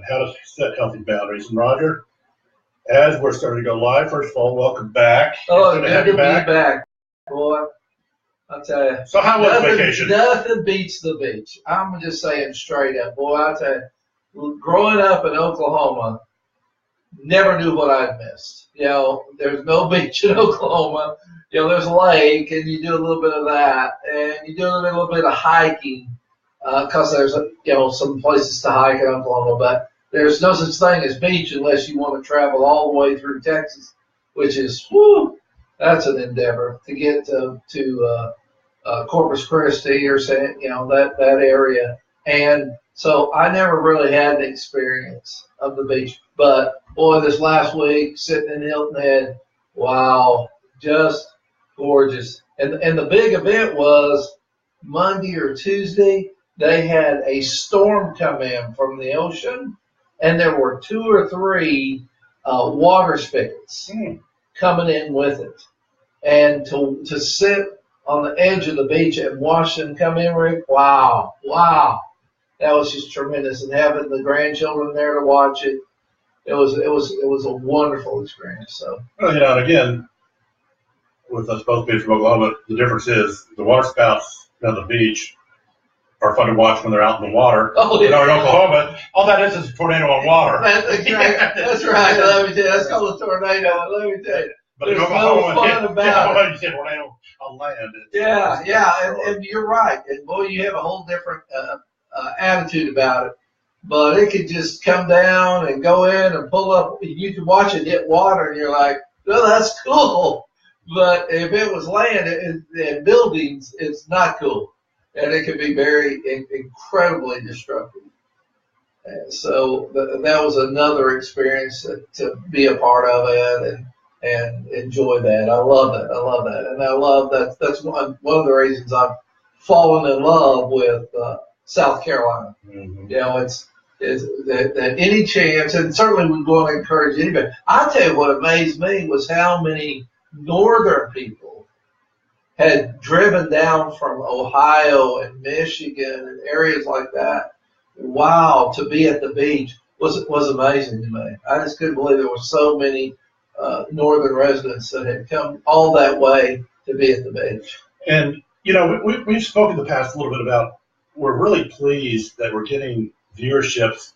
and how to set healthy boundaries. And Roger, as we're starting to go live, first of all, welcome back. Oh, good to be back, boy. I'll tell you. So how was vacation? Nothing beats the beach. I'm just saying straight up, boy. I'll tell you, growing up in Oklahoma, never knew what I'd missed. You know, there's no beach in Oklahoma. You know, there's a lake, and you do a little bit of that, and you do a little bit of hiking, because there's, some places to hike in Oklahoma, but there's no such thing as beach unless you want to travel all the way through Texas, which is, that's an endeavor to get to Corpus Christi or that area. And so I never really had the experience of the beach. But boy, this last week sitting in Hilton Head, wow, just gorgeous. And the big event was Monday or Tuesday. They had a storm come in from the ocean, and there were 2 or 3 water spigots coming in with it. And to sit on the edge of the beach and watch them come in, Rick, wow. That was just tremendous. And having the grandchildren there to watch it, it was a wonderful experience. So, and again, with us both being from Oklahoma, the difference is the water spouts on the beach are fun to watch when they're out in the water. Oh, yeah. In Oklahoma, all that is a tornado on water. That's right. That's right. Let me tell you, that's called a tornado. Let me tell you. But there's no fun about it. You said tornado on land. And you're right. And boy, you have a whole different attitude about it. But it could just come down and go in and pull up. You can watch it hit water, and you're like, well, that's cool. But if it was land and buildings, it's not cool. And it can be very incredibly destructive. And so that was another experience to be a part of it and enjoy that. I love that. And I love that. That's one of the reasons I've fallen in love with South Carolina. Mm-hmm. It's that any chance, and certainly we want to encourage anybody. I'll tell you what amazed me was how many northern people had driven down from Ohio and Michigan and areas like that. Wow, to be at the beach was amazing to me. I just couldn't believe there were so many northern residents that had come all that way to be at the beach. And, we've spoken in the past a little bit about, we're really pleased that we're getting viewerships,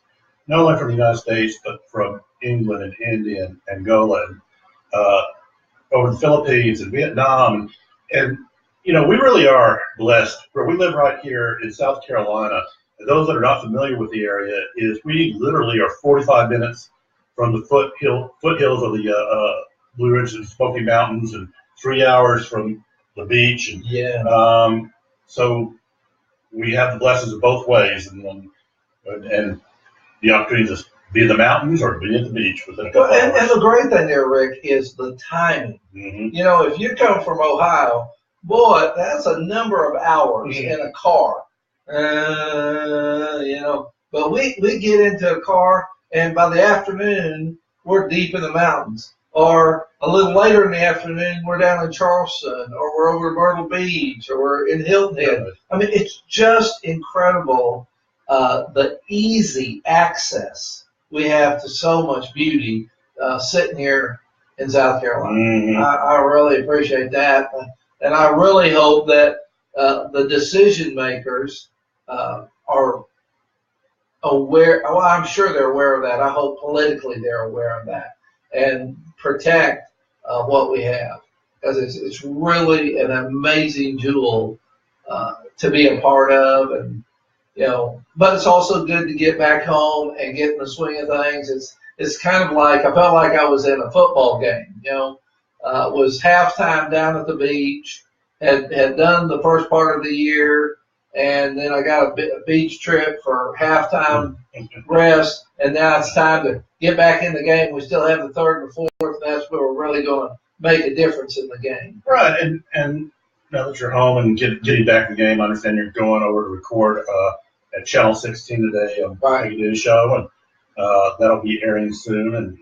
not only from the United States, but from England and India and Angola and over the Philippines and Vietnam. And, we really are blessed. Where we live right here in South Carolina, and those that are not familiar with the area, is we literally are 45 minutes from the foothills of the Blue Ridge and Smoky Mountains, and 3 hours from the beach. And, so we have the blessings of both ways, and the opportunity to be in the mountains or be at the beach within a couple hours. And the great thing there, Rick, is the timing. Mm-hmm. If you come from Ohio, boy, that's a number of hours in a car. But we get into a car, and by the afternoon, we're deep in the mountains. Or a little later in the afternoon, we're down in Charleston, or we're over at Myrtle Beach, or we're in Hilton Head. I mean, it's just incredible the easy access we have to so much beauty sitting here in South Carolina. Mm-hmm. I really appreciate that. And I really hope that the decision makers are aware. Well, I'm sure they're aware of that. I hope politically they're aware of that and protect what we have, because it's really an amazing jewel to be a part of. And but it's also good to get back home and get in the swing of things. It's kind of like I felt like I was in a football game. It was halftime down at the beach. Had done the first part of the year, and then I got a beach trip for halftime rest, and now it's time to get back in the game. We still have the third and fourth, and that's where we're really going to make a difference in the game. Right, and now that you're home and getting back in the game, I understand you're going over to record at Channel 16 today on the News Show, and that'll be airing soon. And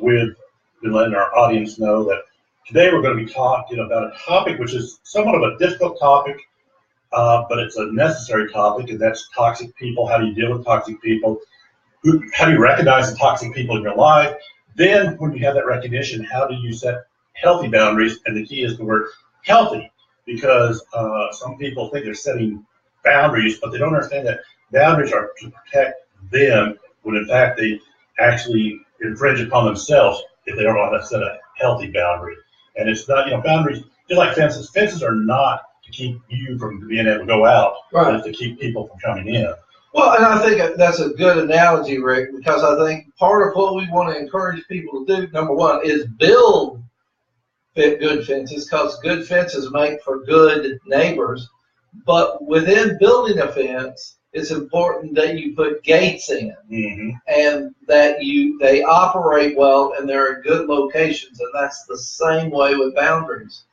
we've been letting our audience know that today we're going to be talking about a topic which is somewhat of a difficult topic, but it's a necessary topic, and that's toxic people. How do you deal with toxic people? how do you recognize the toxic people in your life? Then when you have that recognition, how do you set healthy boundaries? And the key is the word healthy, because some people think they're setting boundaries, but they don't understand that boundaries are to protect them, when in fact they actually infringe upon themselves if they don't know how to set a healthy boundary. And it's not, boundaries, just like fences. Fences are not to keep you from being able to go out, Right. but it's to keep people from coming in. Well, and I think that's a good analogy, Rick, because I think part of what we want to encourage people to do, number one, is build good fences, because good fences make for good neighbors. But within building a fence, it's important that you put gates in, and that they operate well and they're in good locations. And that's the same way with boundaries.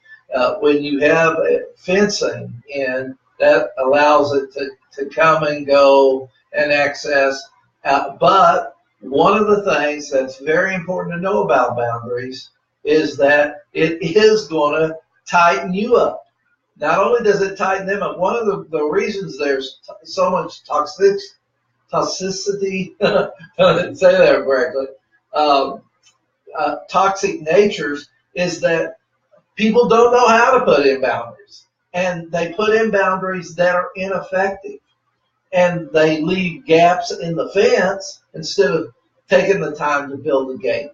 When you have fencing in, that allows it to come and go and access. But one of the things that's very important to know about boundaries is that it is going to tighten you up. Not only does it tighten them up, one of the reasons there's so much toxicity, I didn't say that correctly, toxic natures, is that people don't know how to put in boundaries. And they put in boundaries that are ineffective. And they leave gaps in the fence instead of taking the time to build a gate.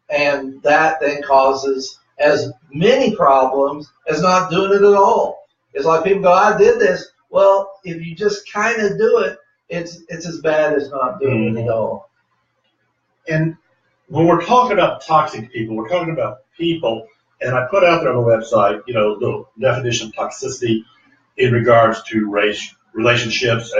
And that then causes as many problems as not doing it at all. It's like people go, I did this. Well, if you just kind of do it, it's as bad as not doing it at all. And when we're talking about toxic people, we're talking about people, and I put out there on the website, the definition of toxicity in regards to relationships,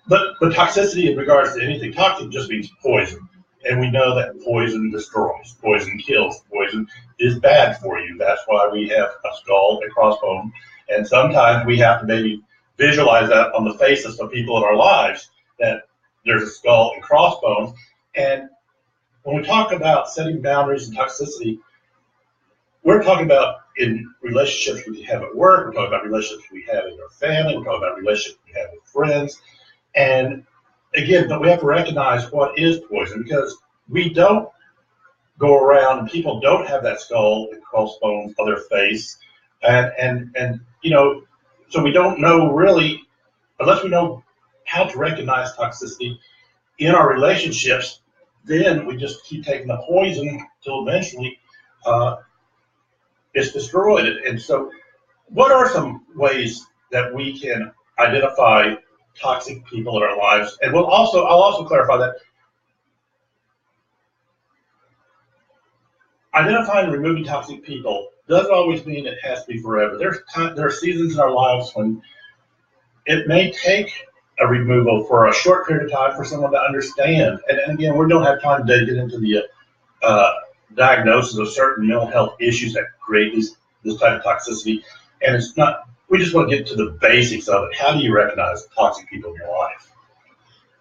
but toxicity in regards to anything toxic just means poison. And we know that poison destroys, poison kills, poison is bad for you. That's why we have a skull and crossbone. And sometimes we have to maybe visualize that on the faces of people in our lives, that there's a skull and crossbones. And when we talk about setting boundaries and toxicity, we're talking about in relationships we have at work, we're talking about relationships we have in our family, we're talking about relationships we have with friends. And again, but we have to recognize what is poison, because we don't go around and people don't have that skull and crossbones on their face. And so we don't know really, unless we know how to recognize toxicity in our relationships, then we just keep taking the poison till eventually it's destroyed. And so what are some ways that we can identify toxic people in our lives? And I'll also clarify that identifying and removing toxic people doesn't always mean it has to be forever. There are seasons in our lives when it may take a removal for a short period of time for someone to understand. And again, we don't have time to get into the diagnosis of certain mental health issues that create this type of toxicity. And it's not, we just want to get to the basics of it. How do you recognize toxic people in your life?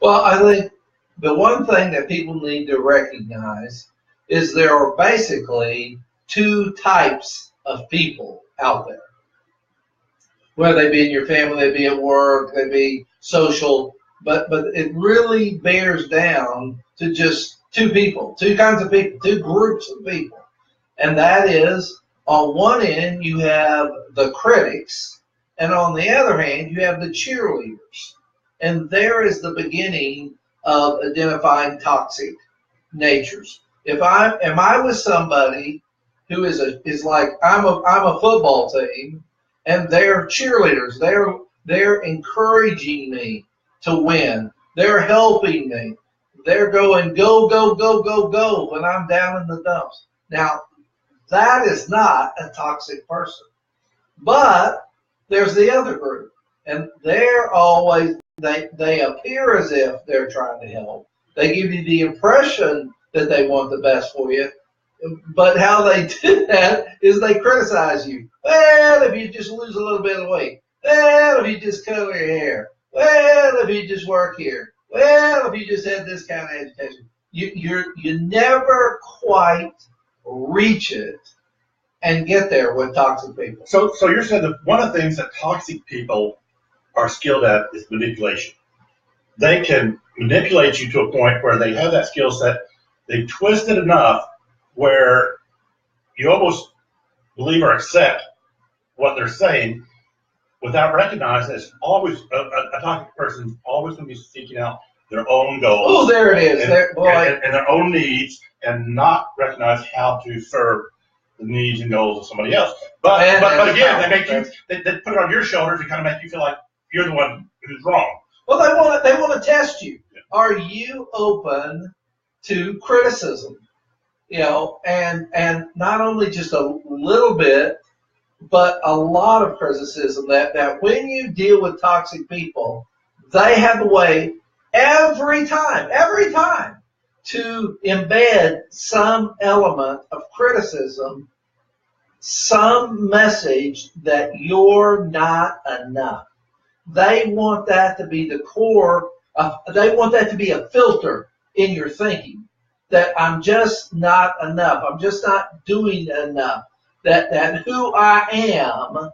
Well, I think the one thing that people need to recognize is there are basically two types of people out there. Whether they be in your family, they be at work, they be social, but it really bears down to just two people, two kinds of people, two groups of people. And that is, on one end, you have the critics, and on the other hand, you have the cheerleaders. And there is the beginning of identifying toxic natures. Am I with somebody who is like, I'm a football team, and they're cheerleaders. They're encouraging me to win. They're helping me. They're going, go, go, go, go, go when I'm down in the dumps. Now, that is not a toxic person. But there's the other group, and they're always, they appear as if they're trying to help. They give you the impression that they want the best for you, but how they do that is they criticize you. Well, if you just lose a little bit of weight. Well, if you just color your hair. Well, if you just work here. Well, if you just had this kind of education. You never quite reach it and get there with toxic people. So you're saying that one of the things that toxic people are skilled at is manipulation. they can manipulate you to a point where they have that skill set. They twist it enough where you almost believe or accept what they're saying without recognizing it's always a toxic person's always going to be seeking out their own goals. Oh, there it is. And their own needs, and not recognize how to serve the needs and goals of somebody else. But again, they put it on your shoulders and kind of make you feel like you're the one who's wrong. Well, they want to test you. Yeah. Are you open to criticism? You know, and not only just a little bit, but a lot of criticism. That when you deal with toxic people, they have a way every time to embed some element of criticism, some message that you're not enough. They want that to be the core. They want that to be a filter in your thinking, that I'm just not enough. I'm just not doing enough. That who I am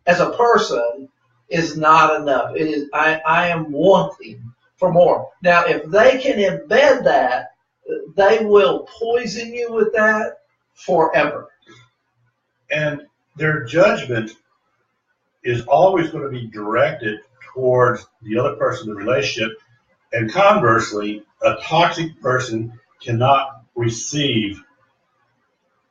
as a person is not enough. It is I am wanting for more. Now, if they can embed that, they will poison you with that forever. And their judgment is always going to be directed towards the other person in the relationship. And conversely, a toxic person cannot receive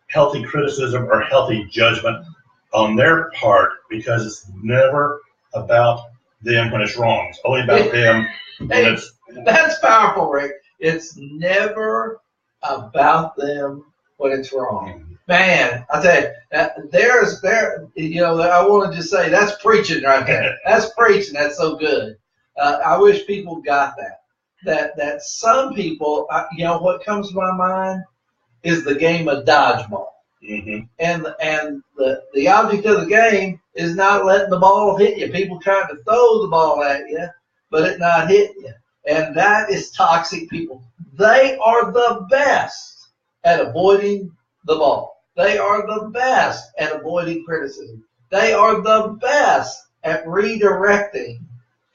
healthy criticism or healthy judgment on their part, because it's never about them when it's wrong. It's only about them when it's... That's powerful, Rick. It's never about them when it's wrong. Man, I tell you, I want to just say that's preaching right there. That's preaching. That's so good. I wish people got that. That some people, what comes to my mind is the game of dodgeball. Mm-hmm. And the object of the game is not letting the ball hit you. People trying to throw the ball at you, but it not hitting you. And that is toxic people. They are the best at avoiding the ball. They are the best at avoiding criticism. They are the best at redirecting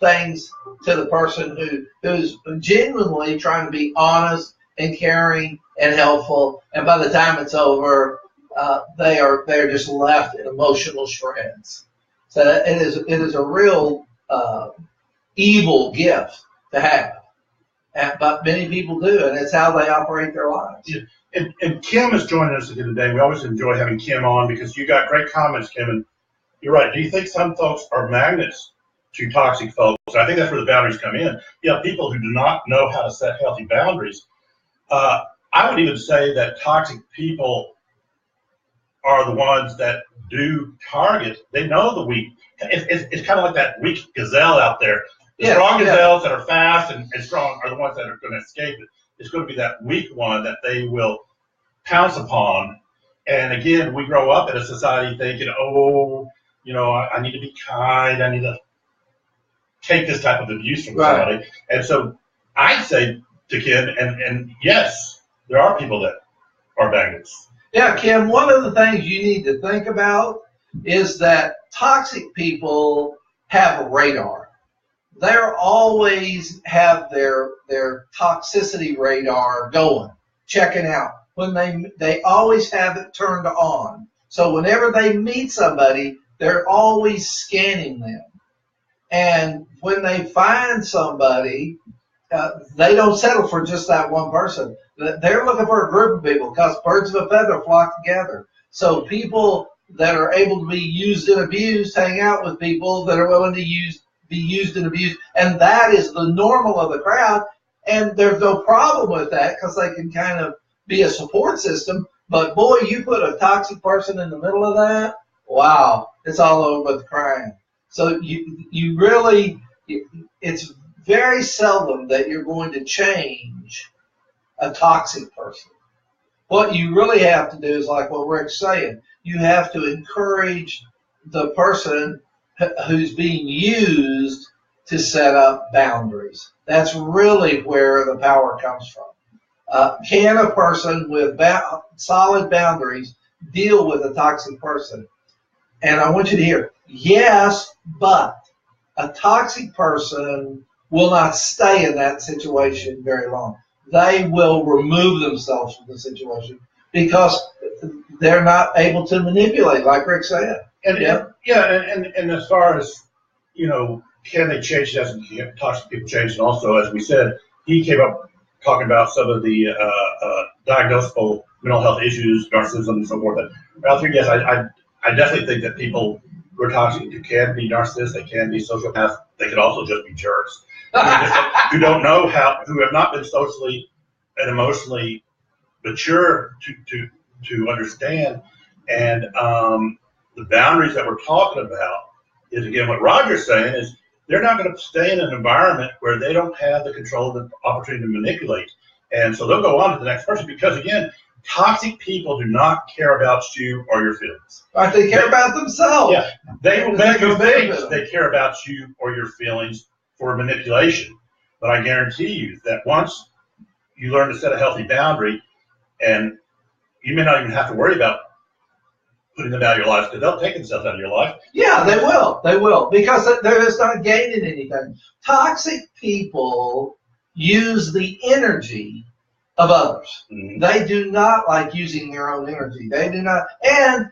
things to the person who's genuinely trying to be honest and caring and helpful. And by the time it's over, they're just left in emotional shreds. So it is a real evil gift to have, but many people do, and it's how they operate their lives. Yeah. And Kim is joining us again today. We always enjoy having Kim on because you got great comments, Kim. And you're right. Do you think some folks are magnets to toxic folks? I think that's where the boundaries come in. You have people who do not know how to set healthy boundaries. I would even say that toxic people are the ones that do target. They know the weak. It's kind of like that weak gazelle out there. The strong gazelles that are fast and strong are the ones that are going to escape it. It's going to be that weak one that they will pounce upon. And again, we grow up in a society thinking, I need to be kind. I need to take this type of abuse from somebody. Right. And so I'd say to Kim, and yes, there are people that are magnets. Yeah, Kim, one of the things you need to think about is that toxic people have a radar. They're always have their toxicity radar going, checking out. When they always have it turned on. So whenever they meet somebody, they're always scanning them. And when they find somebody, they don't settle for just that one person. They're looking for a group of people because birds of a feather flock together. So people that are able to be used and abused hang out with people that are willing to be used and abused. And that is the normal of the crowd. And there's no problem with that because they can kind of be a support system. But boy, you put a toxic person in the middle of that, wow, it's all over with crying. So you really, it's very seldom that you're going to change a toxic person. What you really have to do is like what Rick's saying. You have to encourage the person who's being used to set up boundaries. That's really where the power comes from. Can a person with solid boundaries deal with a toxic person? And I want you to hear, yes, but a toxic person will not stay in that situation very long. They will remove themselves from the situation because they're not able to manipulate, like Rick said. And and as far as, can they change? As toxic people change, and also, as we said, he came up talking about some of the diagnosable mental health issues, narcissism, and so forth. And yes, I definitely think that people who are toxic can be narcissists, they can be sociopaths, they can also just be jerks. Who don't know who have not been socially and emotionally mature to understand. And the boundaries that we're talking about is, again, what Roger's saying is they're not going to stay in an environment where they don't have the control, the opportunity to manipulate. And so they'll go on to the next person because, again, toxic people do not care about you or your feelings. Right, they care about themselves. Yeah, they will make you think they care about you or your feelings for manipulation. But I guarantee you that once you learn to set a healthy boundary, and you may not even have to worry about putting them out of your life because they'll take themselves out of your life. Yeah, they will. They will, because they're just not gaining anything. Toxic people use the energy of others. Mm-hmm. They do not like using their own energy. They do not. And,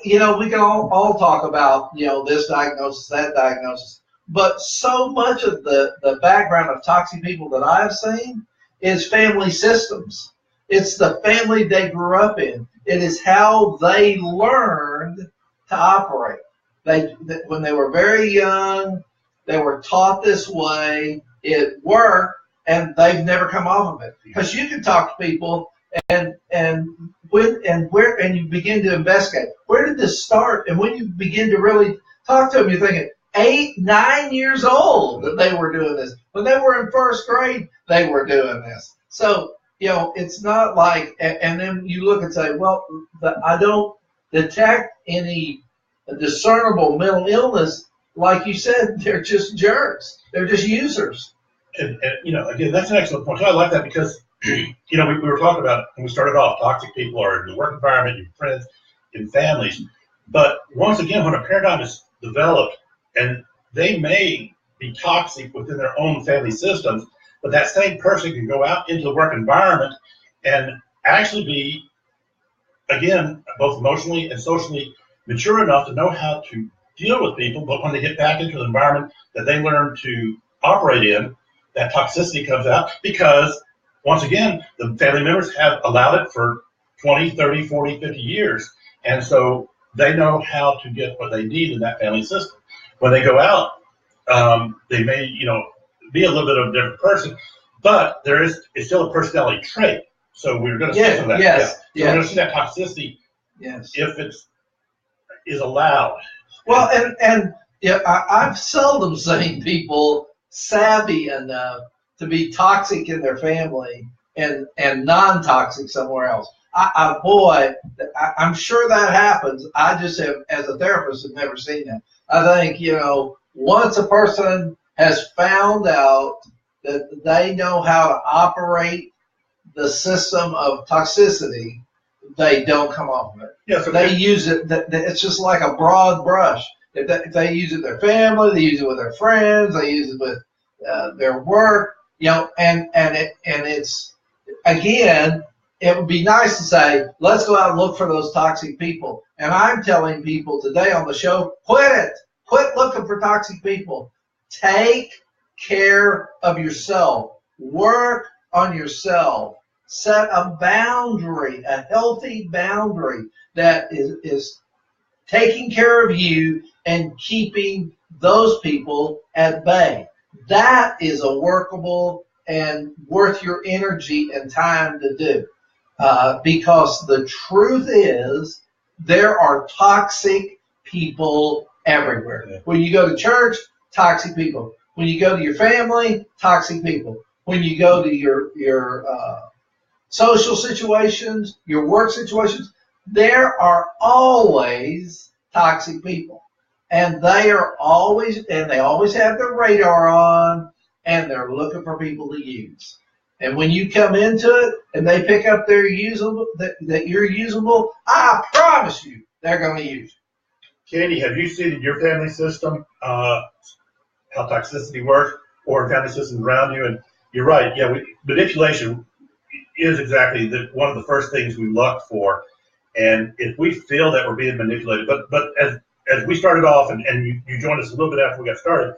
we can all talk about, this diagnosis, that diagnosis. But so much of the background of toxic people that I've seen is family systems. It's the family they grew up in. It is how they learned to operate. When they were very young, they were taught this way. It worked, and they've never come off of it. Because you can talk to people, and you begin to investigate. Where did this start? And when you begin to really talk to them, you're thinking 8, 9 years old that they were doing this. When they were in first grade, they were doing this. So, it's not like, and then you look and say, well, I don't detect any discernible mental illness. Like you said, they're just jerks. They're just users. And again, that's an excellent point. I like that because, we were talking about, when we started off, toxic people are in the work environment, your friends, in families. But once again, when a paradigm is developed, and they may be toxic within their own family systems, but that same person can go out into the work environment and actually be, again, both emotionally and socially mature enough to know how to deal with people. But when they get back into the environment that they learn to operate in, that toxicity comes out because, once again, the family members have allowed it for 20, 30, 40, 50 years. And so they know how to get what they need in that family system. When they go out, they may, be a little bit of a different person, but it's still a personality trait. So we're going to see some of that. Yes. So we're going to see that toxicity if it is allowed. Well, and I've seldom seen people savvy enough to be toxic in their family and non-toxic somewhere else. I'm sure that happens. I just have, as a therapist, have never seen that. I think, once a person has found out that they know how to operate the system of toxicity, they don't come off of it. Yes, okay. They use it. It's just like a broad brush. If they use it with their family, they use it with their friends, they use it with their work, and it's, again, it would be nice to say, let's go out and look for those toxic people. And I'm telling people today on the show, quit it. Quit looking for toxic people. Take care of yourself. Work on yourself. Set a boundary, a healthy boundary that is taking care of you and keeping those people at bay. That is a workable and worth your energy and time to do. Because the truth is, there are toxic people everywhere. Yeah. When you go to church, toxic people. When you go to your family, toxic people. When you go to your social situations, your work situations, there are always toxic people. And they always have their radar on, and they're looking for people to use. And when you come into it and they pick up their usable, that you're usable, I promise you they're going to use you. Candy, have you seen in your family system how toxicity works? or family systems around you. And you're right. Yeah, manipulation is exactly one of the first things we look for. And if we feel that we're being manipulated, but as we started off, and you joined us a little bit after we got started,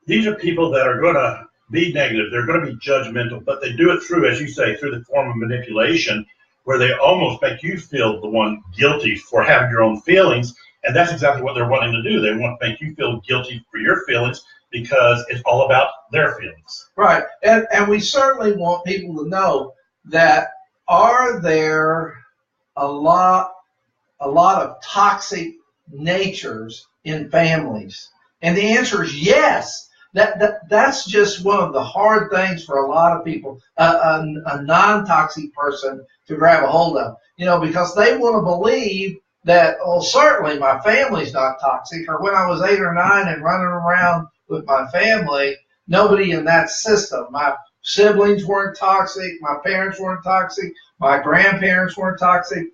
these are people that are going to be negative. They're going to be judgmental, but they do it through, as you say, through the form of manipulation, where they almost make you feel the one guilty for having your own feelings. And that's exactly what they're wanting to do. They want to make you feel guilty for your feelings because it's all about their feelings. Right. And we certainly want people to know that are there a lot of toxic natures in families? And the answer is yes. That's just one of the hard things for a lot of people, a non-toxic person to grab a hold of, because they want to believe that, well, certainly my family's not toxic, or when I was 8 or 9 and running around with my family, nobody in that system, my siblings weren't toxic, my parents weren't toxic, my grandparents weren't toxic.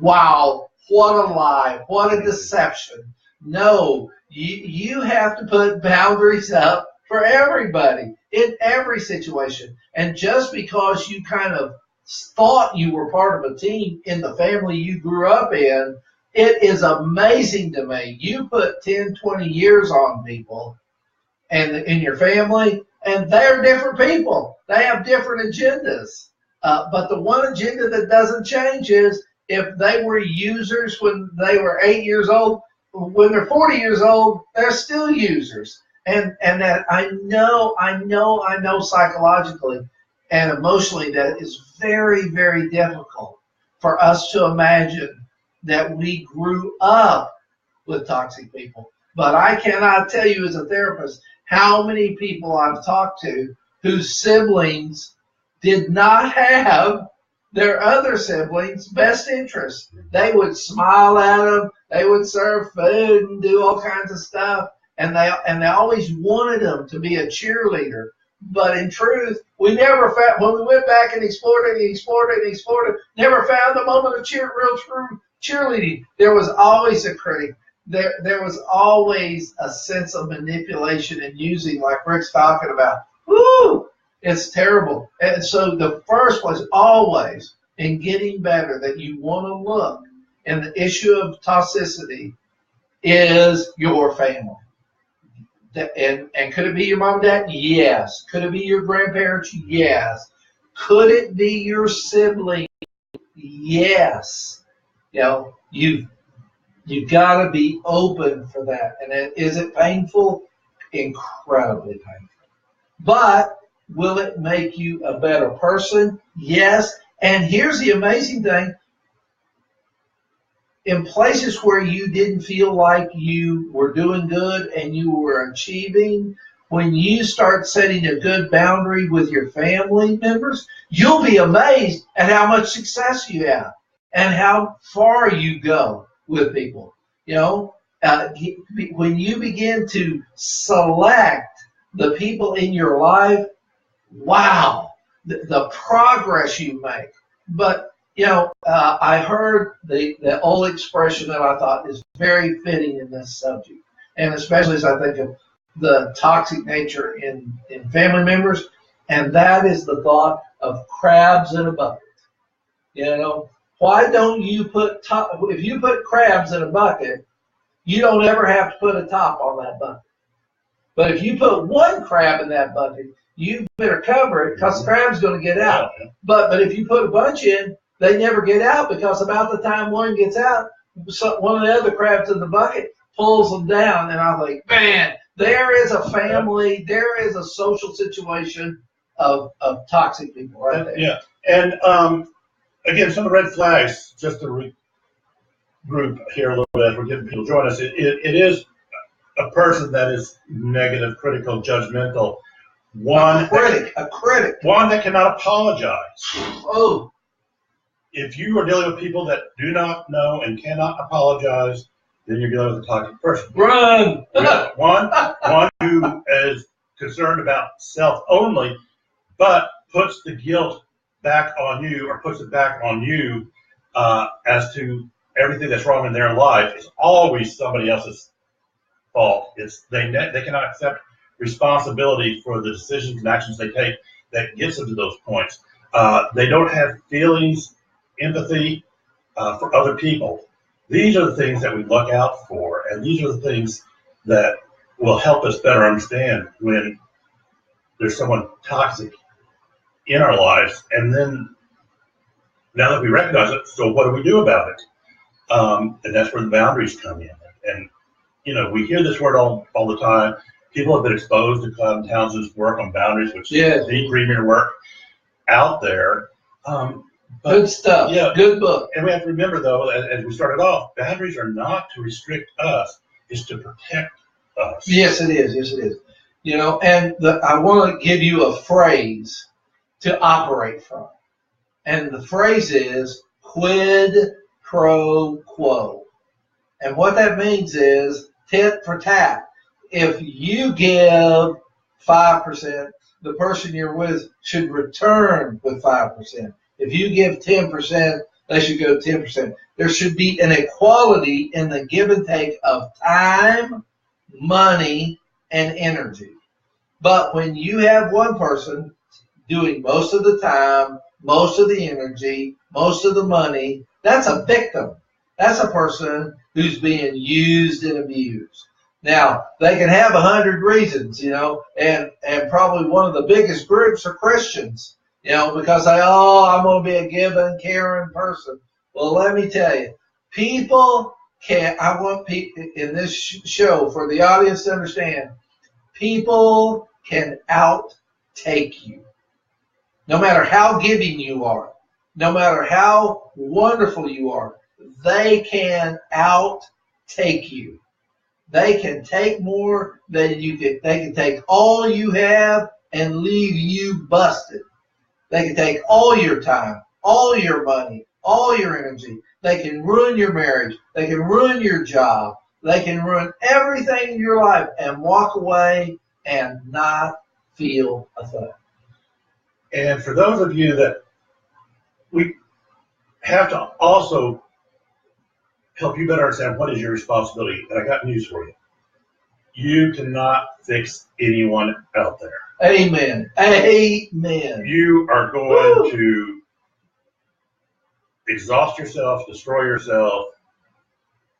Wow, what a lie, what a deception. No, you have to put boundaries up for everybody in every situation. And just because you kind of thought you were part of a team in the family you grew up in, it is amazing to me. You put 10, 20 years on people and in your family, and they're different people. They have different agendas. But the one agenda that doesn't change is if they were users when they were 8 years old, when they're 40 years old, they're still users. And that I know psychologically and emotionally that is very, very difficult for us to imagine that we grew up with toxic people. But I cannot tell you as a therapist how many people I've talked to whose siblings did not have their other siblings' best interest. They would smile at them, they would serve food and do all kinds of stuff, and they always wanted them to be a cheerleader. But in truth, we never found, when we went back and explored it, never found the moment of real true cheerleading. There was always a critic. There was always a sense of manipulation and using, like Rick's talking about. Woo! It's terrible. And so the first place always in getting better that you want to look, and the issue of toxicity is your family. And could it be your mom and dad? Yes. Could it be your grandparents? Yes. Could it be your sibling? Yes. You've got to be open for that. And is it painful? Incredibly painful. But will it make you a better person? Yes. And here's the amazing thing. In places where you didn't feel like you were doing good and you were achieving, when you start setting a good boundary with your family members, you'll be amazed at how much success you have and how far you go with people. When you begin to select the people in your life, wow, the progress you make. But I heard the old expression that I thought is very fitting in this subject, and especially as I think of the toxic nature in family members, and that is the thought of crabs in a bucket. Why don't you if you put crabs in a bucket, you don't ever have to put a top on that bucket. But if you put one crab in that bucket, you better cover it because the crab's going to get out. But if you put a bunch in, they never get out because about the time one gets out, one of the other crabs in the bucket pulls them down. And I think, man, there is a family, there is a social situation of toxic people right there. Yeah. And again, some of the red flags, just to regroup here a little bit as we're getting people to join us, it is a person that is negative, critical, judgmental. A critic. One that cannot apologize. Oh. If you are dealing with people that do not know and cannot apologize, then you're dealing with a toxic person. Run! One who is concerned about self only, but puts the guilt back on you or puts it back on you as to everything that's wrong in their life. It's always somebody else's fault. They cannot accept responsibility for the decisions and actions they take that gets them to those points. They don't have feelings, empathy for other people. These are the things that we look out for, and these are the things that will help us better understand when there's someone toxic in our lives. And then now that we recognize it, so what do we do about it? And that's where the boundaries come in. And, we hear this word all the time. People have been exposed to Cloud & Townsend's work on boundaries, which is the premier work out there. Good stuff. Yeah, good book. And we have to remember, though, as we started off, boundaries are not to restrict us; it's to protect us. Yes, it is. Yes, it is. And I want to give you a phrase to operate from, and the phrase is quid pro quo. And what that means is tit for tat. If you give 5%, the person you're with should return with 5%. If you give 10%, they should go 10%. There should be an equality in the give and take of time, money, and energy. But when you have one person doing most of the time, most of the energy, most of the money, that's a victim. That's a person who's being used and abused. Now, they can have 100 reasons, and probably one of the biggest groups are Christians, because I'm going to be a giving, caring person. Well, let me tell you, I want people in this show for the audience to understand, people can outtake you. No matter how giving you are, no matter how wonderful you are, they can outtake you. They can take more than you can. They can take all you have and leave you busted. They can take all your time, all your money, all your energy. They can ruin your marriage. They can ruin your job. They can ruin everything in your life and walk away and not feel a thing. And for those of you that we have to also help you better understand what is your responsibility, and I got news for you. You cannot fix anyone out there. Amen. Amen. You are going to exhaust yourself, destroy yourself,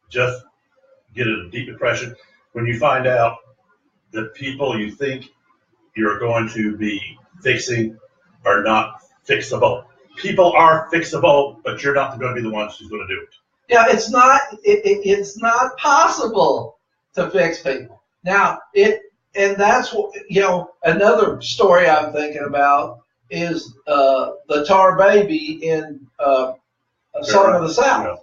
just get in a deep depression when you find out that people you think you're going to be fixing are not fixable. People are fixable, but you're not going to be the ones who's going to do it. Yeah, it's not possible to fix people. Now, and that's what, another story I'm thinking about is the Tar Baby in Song of the South.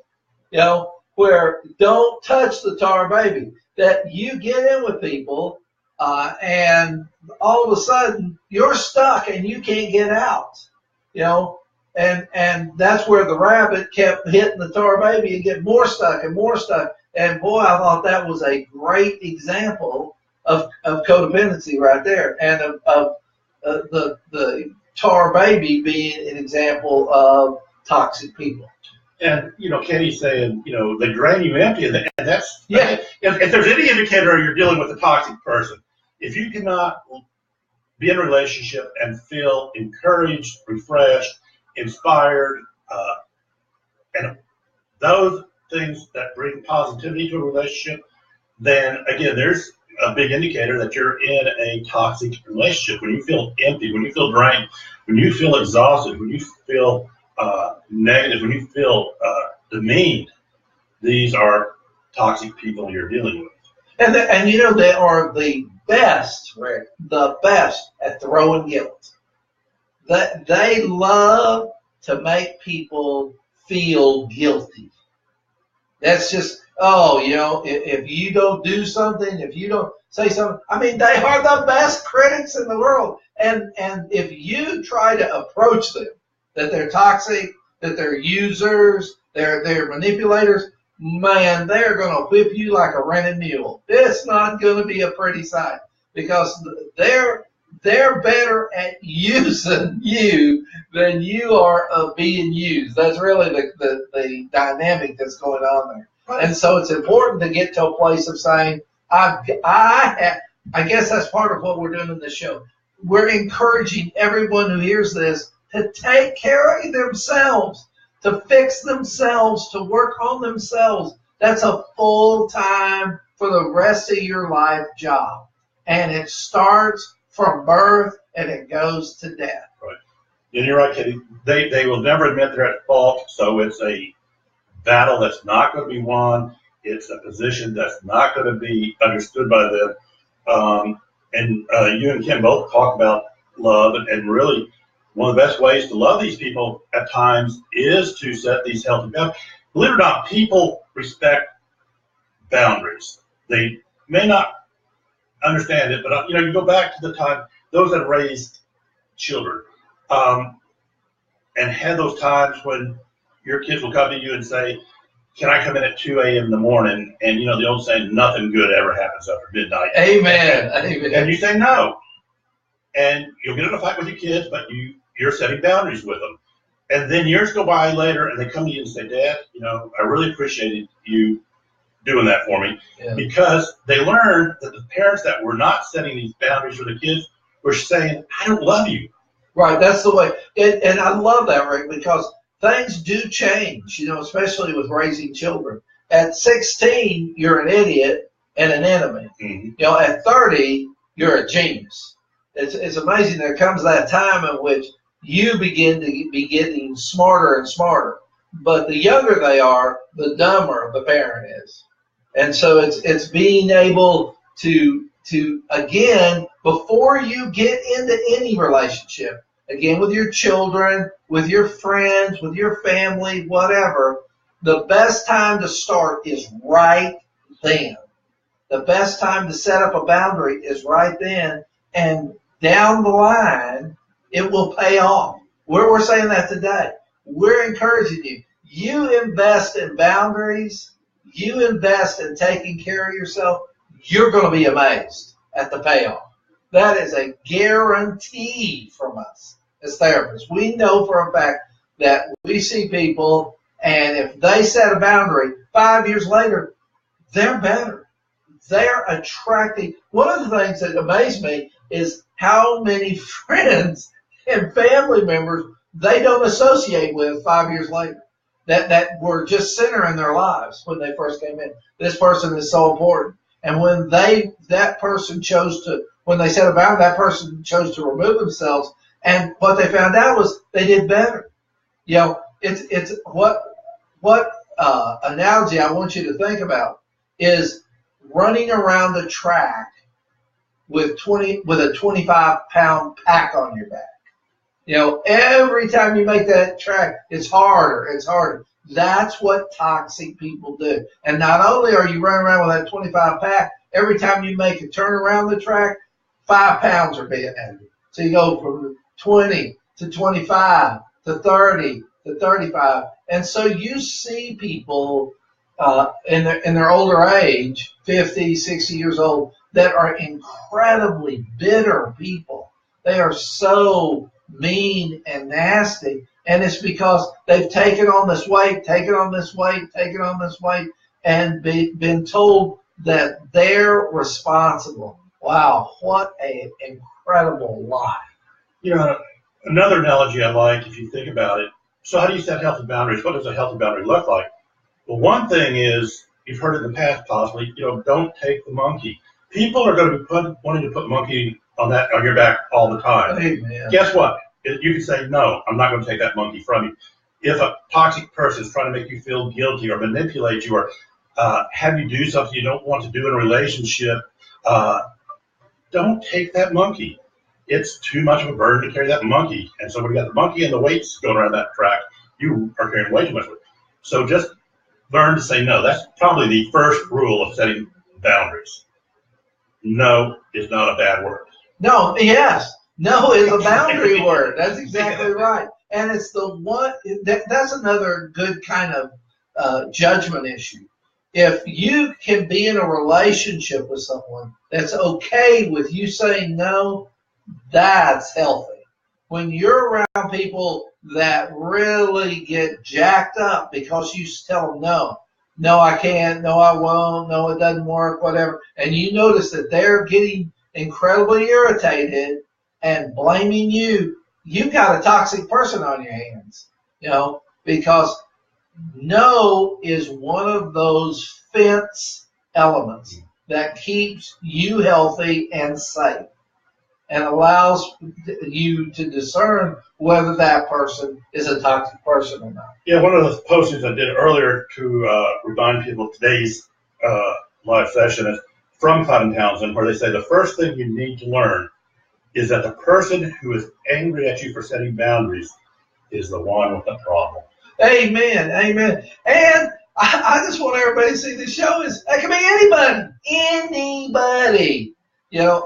Yeah. Where don't touch the Tar Baby. That you get in with people and all of a sudden you're stuck and you can't get out. And that's where the rabbit kept hitting the Tar Baby and getting more stuck and more stuck. And boy, I thought that was a great example of codependency right there, and of the Tar Baby being an example of toxic people. And Kenny's saying, they drain you empty, and that's If there's any indicator you're dealing with a toxic person, if you cannot be in a relationship and feel encouraged, refreshed, inspired, and those things that bring positivity to a relationship, then again, there's a big indicator that you're in a toxic relationship. When you feel empty, when you feel drained, when you feel exhausted, when you feel negative, when you feel demeaned, these are toxic people you're dealing with. And they are the best, Rick, the best at throwing guilt. That they love to make people feel guilty. That's just, if you don't do something, if you don't say something, they are the best critics in the world. And if you try to approach them, that they're toxic, that they're users, they're manipulators, man, they're going to whip you like a rented mule. It's not going to be a pretty sight because they're better at using you than you are of being used. That's really the dynamic that's going on there. And so it's important to get to a place of saying, I guess that's part of what we're doing in this show. We're encouraging everyone who hears this to take care of themselves, to fix themselves, to work on themselves. That's a full-time, for the rest of your life job. And it starts from birth and it goes to death. Right. And you're right, Kitty. They will never admit they're at fault, so it's a battle that's not going to be won. It's a position that's not going to be understood by them. And you and Kim both talk about love, and really one of the best ways to love these people at times is to set these healthy boundaries. Believe it or not, people respect boundaries. They may not understand it, but you go back to the time those that raised children and had those times when your kids will come to you and say, "Can I come in at 2 a.m. in the morning?" And the old saying, "Nothing good ever happens after midnight." Amen. Amen. And you say no, and you'll get in a fight with your kids, but you're setting boundaries with them. And then years go by later, and they come to you and say, "Dad, I really appreciated you doing that for me," because they learned that the parents that were not setting these boundaries for the kids were saying, "I don't love you." Right, that's the way. And I love that, Rick, because things do change, especially with raising children. At 16, you're an idiot and an enemy. Mm-hmm. At 30, you're a genius. It's amazing. There comes that time in which you begin to be getting smarter and smarter. But the younger they are, the dumber the parent is. And so it's being able to again, before you get into any relationship, again, with your children, with your friends, with your family, whatever, the best time to start is right then. The best time to set up a boundary is right then, and down the line, it will pay off. We're saying that today. We're encouraging you. You invest in boundaries, you invest in taking care of yourself, you're going to be amazed at the payoff. That is a guarantee from us as therapists. We know for a fact that we see people, and if they set a boundary, 5 years later, they're better. They're attracting. One of the things that amazed me is how many friends and family members they don't associate with 5 years later that were just center in their lives when they first came in. This person is so important. And when when they set a boundary, that person chose to remove themselves. And what they found out was they did better. It's what analogy I want you to think about is running around the track with a 25-pound pack on your back. Every time you make that track, it's harder. It's harder. That's what toxic people do. And not only are you running around with that 25 pack, every time you make a turn around the track, 5 pounds are being added. So you go from 20 to 25 to 30 to 35. And so you see people in their older age, 50, 60 years old, that are incredibly bitter people. They are so mean and nasty. And it's because they've taken on this weight, and been told that they're responsible. Wow, what an incredible lie. Another analogy I like, if you think about it, so how do you set healthy boundaries? What does a healthy boundary look like? Well, one thing is, you've heard it in the past possibly, don't take the monkey. People are going to be wanting to put monkey on your back all the time. Amen. Guess what? You can say, "No, I'm not going to take that monkey from you." If a toxic person is trying to make you feel guilty or manipulate you or have you do something you don't want to do in a relationship, don't take that monkey. It's too much of a burden to carry that monkey. And so when you got the monkey and the weights going around that track, you are carrying way too much weight. So just learn to say no. That's probably the first rule of setting boundaries. No is not a bad word. No, yes. No is a boundary word. That's exactly right. And it's the one, that's another good kind of judgment issue. If you can be in a relationship with someone that's okay with you saying no, that's healthy. When you're around people that really get jacked up because you tell them no I can't, no I won't, no it doesn't work, whatever, and you notice that they're getting incredibly irritated and blaming you, you've got a toxic person on your hands, because no is one of those fence elements that keeps you healthy and safe and allows you to discern whether that person is a toxic person or not. Yeah, one of the postings I did earlier to remind people of today's live session is from Cotton Townsend, where they say the first thing you need to learn is that the person who is angry at you for setting boundaries is the one with the problem. Amen. Amen. And I just want everybody to see the show is it can be anybody,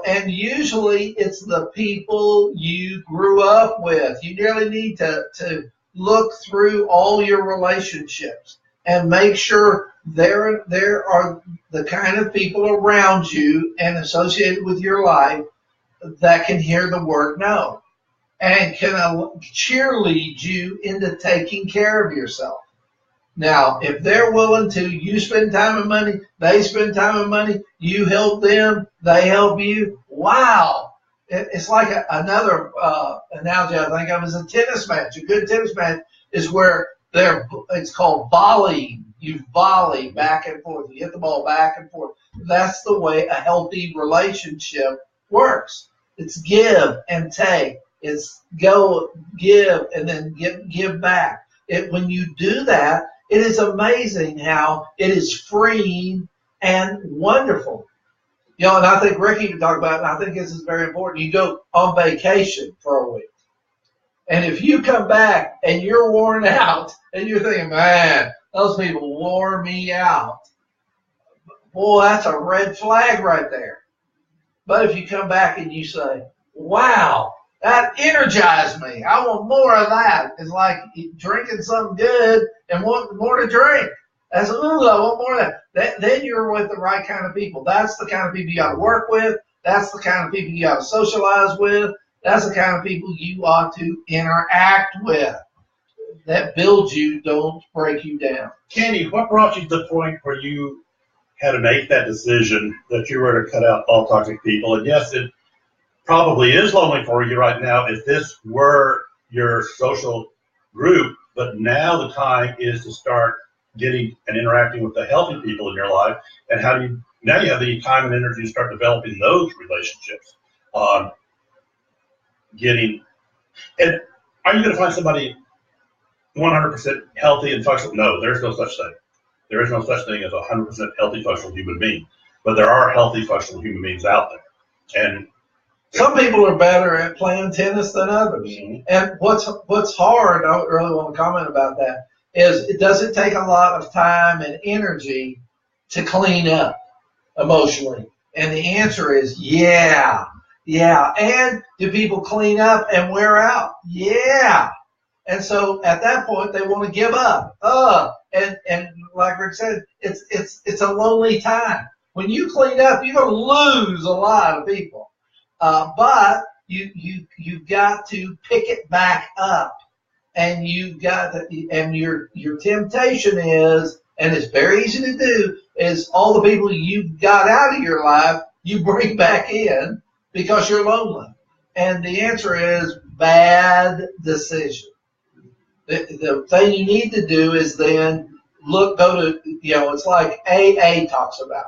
and usually it's the people you grew up with. You really need to look through all your relationships and make sure there are the kind of people around you and associated with your life that can hear the word no and can cheerlead you into taking care of yourself. Now, if they're willing to, you spend time and money, they spend time and money, you help them, they help you. Wow. It's like another analogy I think of is a tennis match. A good tennis match is where it's called volleying. You volley back and forth. You hit the ball back and forth. That's the way a healthy relationship works. It's give and take. It's go, give, and then give back. When you do that, it is amazing how it is freeing and wonderful. And I think Ricky can talk about it, and I think this is very important. You go on vacation for a week. And if you come back and you're worn out and you're thinking, man, those people wore me out, boy, that's a red flag right there. But if you come back and you say, wow, that energized me. I want more of that. It's like drinking something good and wanting more to drink. That's, I want more of that. Then you're with the right kind of people. That's the kind of people you got to work with. That's the kind of people you got to socialize with. That's the kind of people you ought to interact with. That builds you, don't break you down. Kenny, what brought you to the point where you had to make that decision that you were to cut out all toxic people? And yes, it probably is lonely for you right now if this were your social group, but now the time is to start getting and interacting with the healthy people in your life. And now you have the time and energy to start developing those relationships. And are you going to find somebody 100% healthy and functional? No, there's no such thing. There is no such thing as a 100% healthy, functional human being. But there are healthy, functional human beings out there. And some people are better at playing tennis than others. Mm-hmm. And what's hard, I really want to comment about that, is it doesn't take a lot of time and energy to clean up emotionally. And the answer is yeah. And do people clean up and wear out? Yeah. And so at that point, they want to give up. And like Rick said, it's a lonely time. When you clean up, you're going to lose a lot of people. But you've got to pick it back up. And your temptation is, and it's very easy to do, is all the people you've got out of your life, you bring back in because you're lonely. And the answer is bad decision. The thing you need to do is then it's like AA talks about.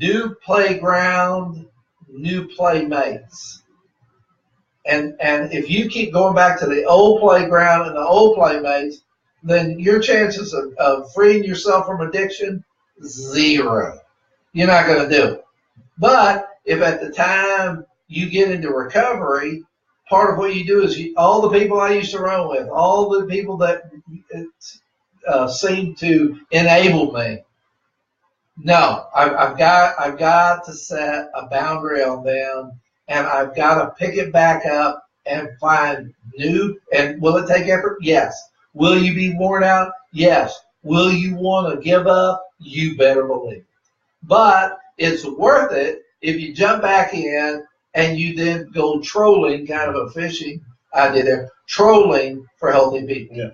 New playground, new playmates. And if you keep going back to the old playground and the old playmates, then your chances of freeing yourself from addiction, 0. You're not going to do it. But if at the time you get into recovery, part of what you do is all the people I used to run with, all the people that seem to enable me. No, I've got to set a boundary on them, and I've got to pick it back up and find new. And will it take effort? Yes. Will you be worn out? Yes. Will you want to give up? You better believe it. But it's worth it if you jump back in and you then go trolling, kind of a fishing idea there, trolling for healthy people. Yeah.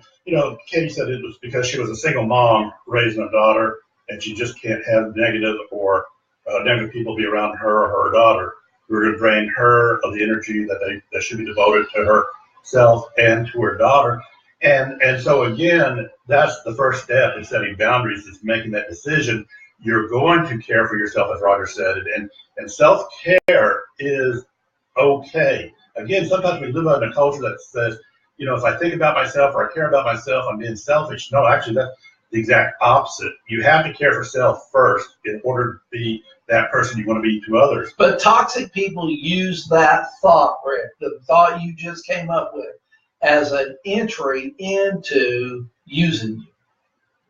Katie said it was because she was a single mom raising a daughter, and she just can't have negative or negative people be around her or her daughter who are going to drain her of the energy that should be devoted to herself and to her daughter. And so again, that's the first step in setting boundaries, is making that decision. You're going to care for yourself, as Roger said, and self-care is okay. Again, sometimes we live in a culture that says, if I think about myself or I care about myself, I'm being selfish. No, actually, that's the exact opposite. You have to care for self first in order to be that person you want to be to others. But toxic people use that thought, Rick, the thought you just came up with, as an entry into using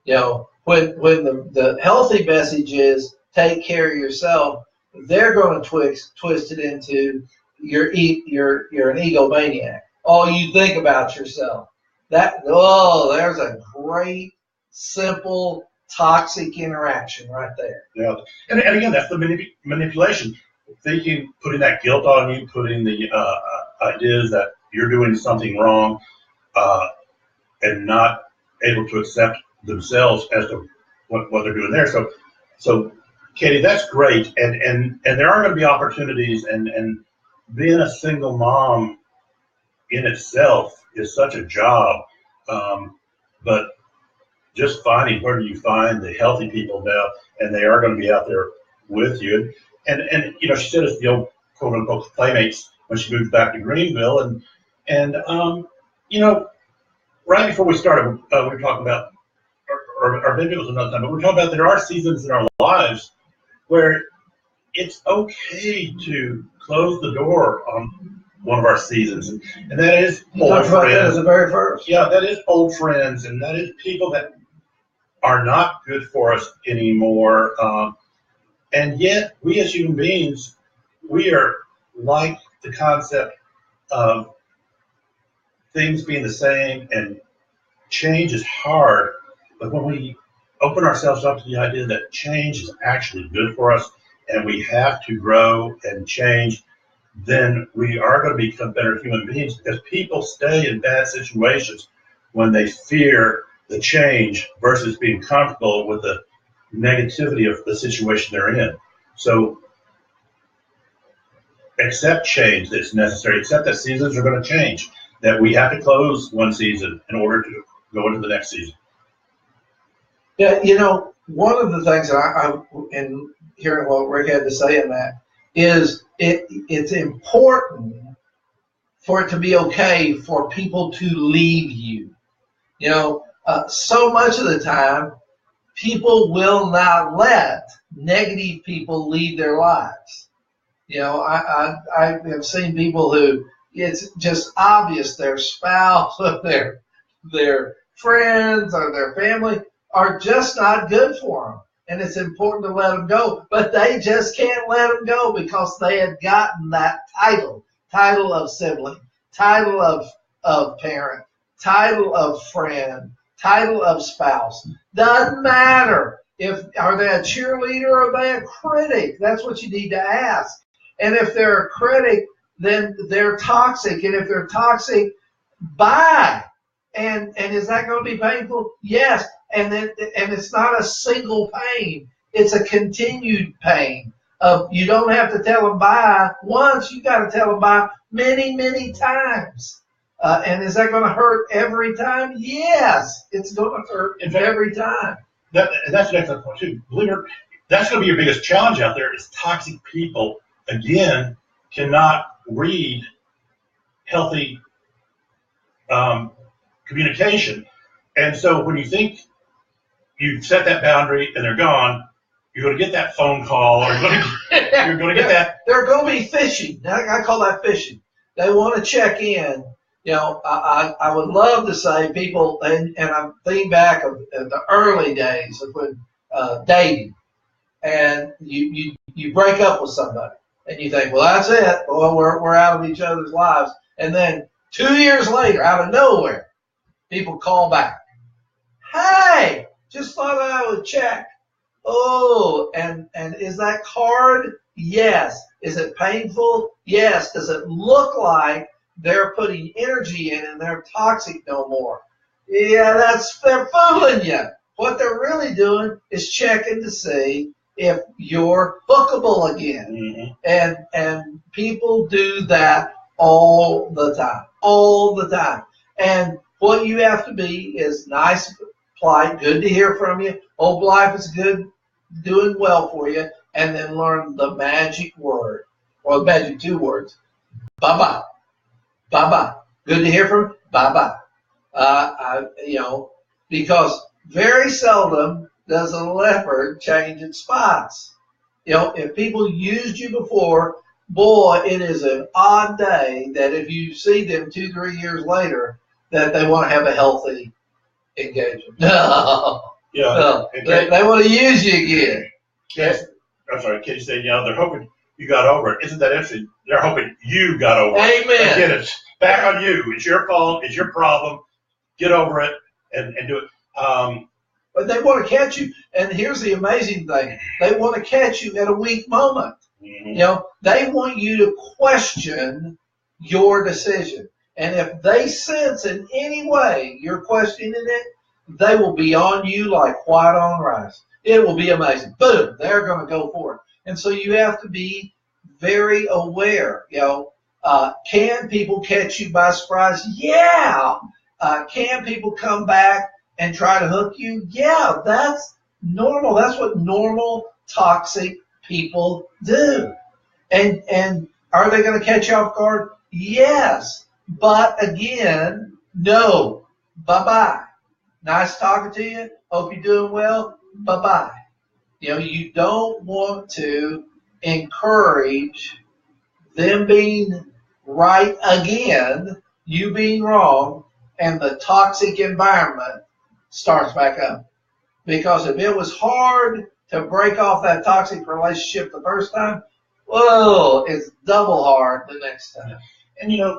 you. When the healthy message is take care of yourself, they're going to twist it into you're an egomaniac. Oh, you think about yourself. There's a great, simple, toxic interaction right there. Yeah, and again, that's the manipulation. Putting that guilt on you, putting the ideas that you're doing something wrong, and not able to accept themselves as to what they're doing there. So Katie, that's great, and there are going to be opportunities, and being a single mom in itself is such a job, but just finding where do you find the healthy people now, and they are going to be out there with you. And she said it's the old quote unquote playmates when she moved back to Greenville, and right before we started, we were talking about, or maybe it was another time, but we're talking about there are seasons in our lives where it's okay to close the door on one of our seasons, and that is old friends. The very first. Yeah, that is old friends, and that is people that are not good for us anymore. And yet, we as human beings, we are like the concept of things being the same, and change is hard. But when we open ourselves up to the idea that change is actually good for us, and we have to grow and change, then we are going to become better human beings, because people stay in bad situations when they fear the change versus being comfortable with the negativity of the situation they're in. So accept change that's necessary, accept that seasons are going to change, that we have to close one season in order to go into the next season. Yeah, one of the things that I'm in hearing what Rick had to say in that is it's important for it to be okay for people to leave you. So much of the time, people will not let negative people lead their lives. I have seen people who it's just obvious their spouse or their friends or their family are just not good for them. And it's important to let them go. But they just can't let them go because they had gotten that title of sibling, title of parent, title of friend, title of spouse. Doesn't matter. Are they a cheerleader or are they a critic? That's what you need to ask. And if they're a critic, then they're toxic. And if they're toxic, bye. And is that going to be painful? Yes. And it's not a single pain. It's a continued pain. You don't have to tell them bye once. You got to tell them bye many, many times. And is that going to hurt every time? Yes, it's going to hurt every time. That's an excellent point too. Believe it or not, that's going to be your biggest challenge out there. Is toxic people again cannot read healthy communication, and so when you think you've set that boundary and they're gone, you're going to get that phone call, or you're going to get that. They're going to be fishing. I call that fishing. They want to check in. I would love to say people, and I'm thinking back of the early days of when dating, and you break up with somebody, and you think, well, that's it. Well, we're out of each other's lives, and then 2 years later, out of nowhere, people call back. Hey, just thought I would check. Oh, and is that hard? Yes. Is it painful? Yes. Does it look like they're putting energy in and they're toxic no more? Yeah, they're fooling you. What they're really doing is checking to see if you're hookable again. Mm-hmm. And people do that all the time. And what you have to be is nice, polite, good to hear from you. Hope life is good, doing well for you, and then learn the magic word, or the magic 2 words. Bye-bye. Bye-bye. Good to hear from you. Bye-bye. Because very seldom does a leopard change its spots. If people used you before, boy, it is an odd day that if you see them 2-3 years later, that they want to have a healthy engagement. No. Yeah. They want to use you again. Yes. I'm sorry, Katie said, they're hoping you got over it. Isn't that interesting? They're hoping you got over it. Amen. Again, it's back on you. It's your fault. It's your problem. Get over it and do it. But they want to catch you. And here's the amazing thing. They want to catch you at a weak moment. Mm-hmm. They want you to question your decision. And if they sense in any way you're questioning it, they will be on you like white on rice. It will be amazing. Boom, they're going to go for it. And so you have to be very aware. Can people catch you by surprise? Yeah. Can people come back and try to hook you? Yeah, that's normal. That's what normal toxic people do. And are they going to catch you off guard? Yes. But again, no. Bye-bye. Nice talking to you. Hope you're doing well. Bye-bye. You don't want to encourage them being right again, you being wrong, and the toxic environment starts back up. Because if it was hard to break off that toxic relationship the first time, whoa, it's double hard the next time. And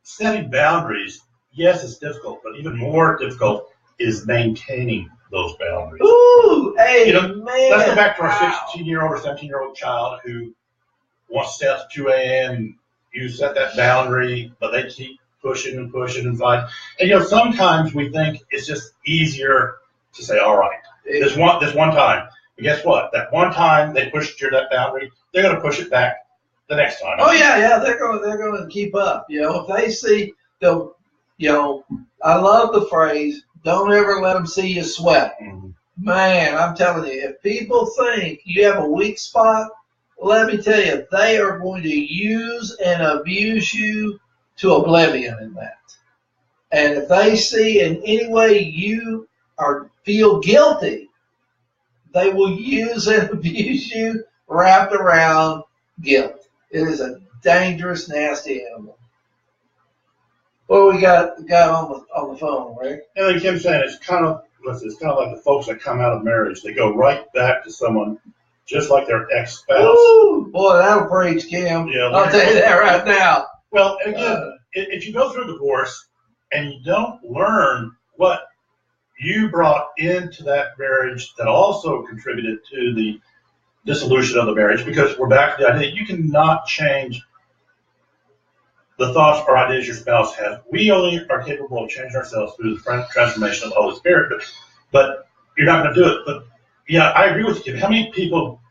setting boundaries, yes, it's difficult, but even more difficult is maintaining those boundaries. Ooh, hey, man. Let's go back to our 16-year-old or 17-year-old child who wants to stay out to 2 a.m. and you set that boundary, but they keep pushing and pushing and fighting. And sometimes we think it's just easier to say, all right, this one time. But guess what? That one time they pushed that boundary, they're going to push it back the next time. Oh yeah, they're going to keep up. If they see I love the phrase, don't ever let them see you sweat. Mm-hmm. Man, I'm telling you, if people think you have a weak spot, let me tell you, they are going to use and abuse you to oblivion in that. And if they see in any way you feel guilty, they will use and abuse you wrapped around guilt. It is a dangerous, nasty animal. What we got on the phone, right? And like Kim's saying, it's kind of like the folks that come out of marriage. They go right back to someone just like their ex-spouse. Woo! Boy, that'll preach, Kim. Yeah, I'll tell you that right now. Well, again, if you go through divorce and you don't learn what you brought into that marriage that also contributed to the dissolution of the marriage, because we're back to the idea you cannot change the thoughts or ideas your spouse has. We only are capable of changing ourselves through the transformation of the Holy Spirit, but you're not going to do it. But yeah, I agree with you. How many people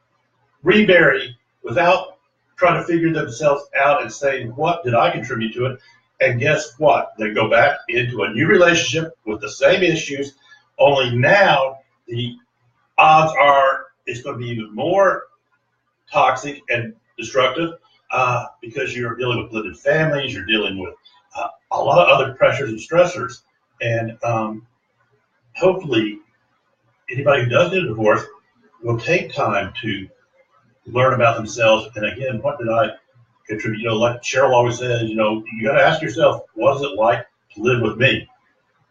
remarry without trying to figure themselves out and saying, what did I contribute to it? And guess what? They go back into a new relationship with the same issues, only now the odds are it's going to be even more toxic and destructive because you're dealing with blended families, you're dealing with a lot of other pressures and stressors. And hopefully anybody who does get a divorce will take time to learn about themselves. And again, what did I contribute? Like Cheryl always says, you got to ask yourself, what is it like to live with me?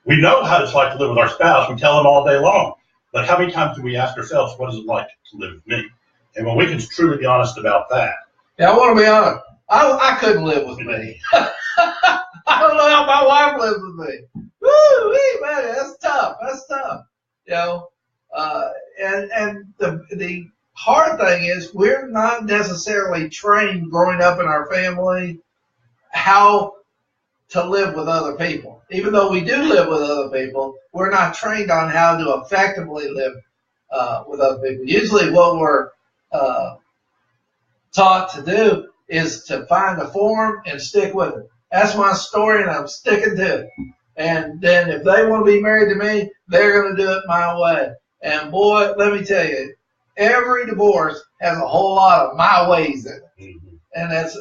We know how it's like to live with our spouse. We tell them all day long. But how many times do we ask ourselves, what is it like to live with me? And when we can truly be honest about that. Yeah, I want to be honest. I couldn't live with me. I don't know how my wife lives with me. Woo, man, that's tough. That's tough. And the hard thing is we're not necessarily trained growing up in our family how to live with other people. Even though we do live with other people, we're not trained on how to effectively live with other people. Usually what we're taught to do is to find a form and stick with it. That's my story, and I'm sticking to it. And then if they want to be married to me, they're going to do it my way. And boy, let me tell you, every divorce has a whole lot of my ways in it, Mm-hmm. and it's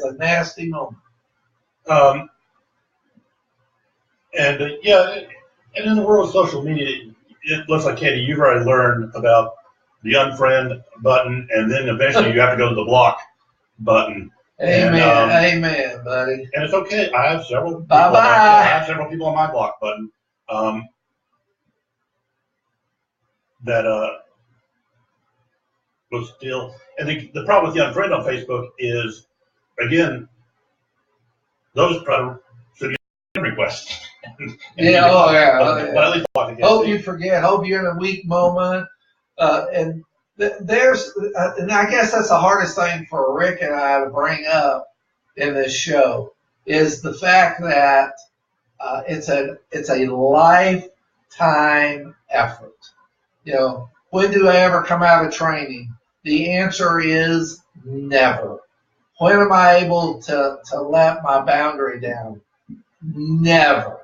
a nasty moment. And in the world of social media, it looks like, Katie, you've already learned about the unfriend button, and then eventually you have to go to the block button. Amen, amen, buddy. And it's okay. I have several people. Bye-bye. I have several people on my block button that will still. And the problem with the unfriend on Facebook is, again, those probably should be friend requests. Yeah, oh yeah. Well, at least block again. Hope you forget. Hope you're in a weak moment. And I guess that's the hardest thing for Rick and I to bring up in this show is the fact that it's a lifetime effort. You know, when do I ever come out of training? The answer is never. When am I able to let my boundary down? Never.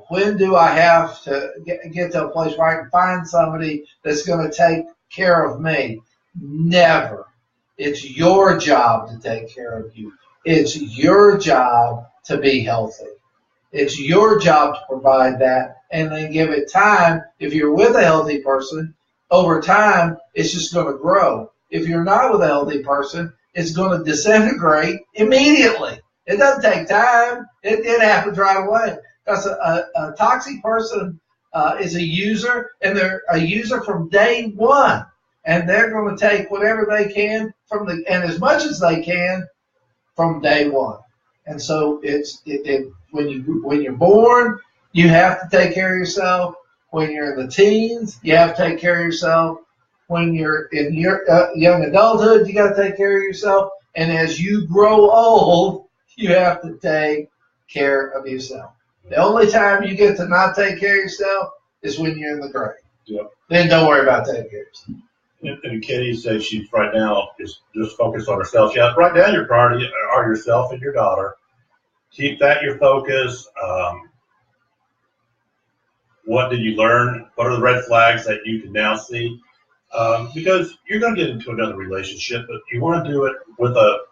When do I have to get to a place where I can find somebody that's going to take care of me? Never. It's your job to take care of you. It's your job to be healthy. It's your job to provide that and then give it time. If you're with a healthy person, over time, it's just going to grow. If you're not with a healthy person, it's going to disintegrate immediately. It doesn't take time. It happens right away. Because a toxic person is a user, and they're a user from day one. And they're going to take whatever they can and as much as they can from day one. And so when you're born, you have to take care of yourself. When you're in the teens, you have to take care of yourself. When you're in your young adulthood, you got to take care of yourself. And as you grow old, you have to take care of yourself. The only time you get to not take care of yourself is when you're in the grave. Yep. Then don't worry about taking care of yourself. And Katie says she right now is just focused on herself. Yeah, right now your priority are yourself and your daughter. Keep that your focus. What did you learn? What are the red flags that you can now see? Because you're going to get into another relationship, but you want to do it with a